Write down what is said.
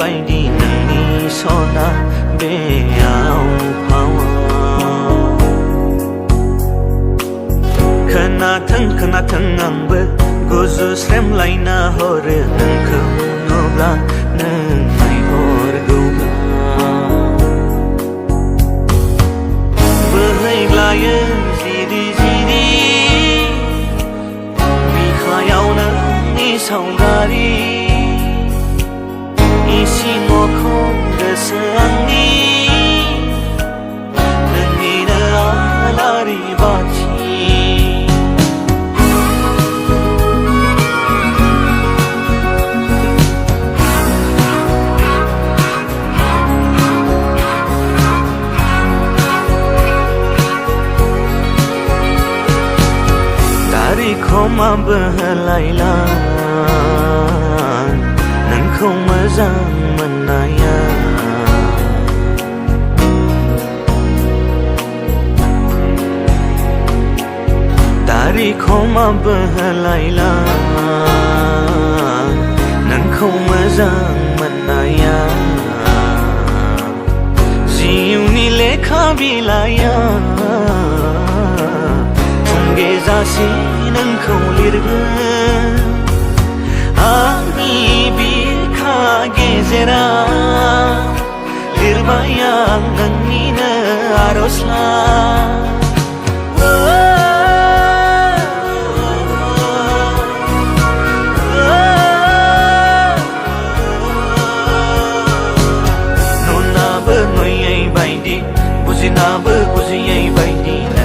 Badi nungi sona beau pawa Kana thang angbe gozu srem laina hore nungku nubla nungai hor gubla Behai glayen ziri ziri Bikhayaw nungi saugari Isi mokong keseangni Nungi na alari baci Koma behelailan Nengkau mazang menaya Dari koma behelailan Nengkau mazang menaya Ziuni lekha bilaya Tungezasi nengkau lirgın Ani birka gezera Lirbayang nangina arosla Nunabw Nuywi Badi Bwisumatary Badi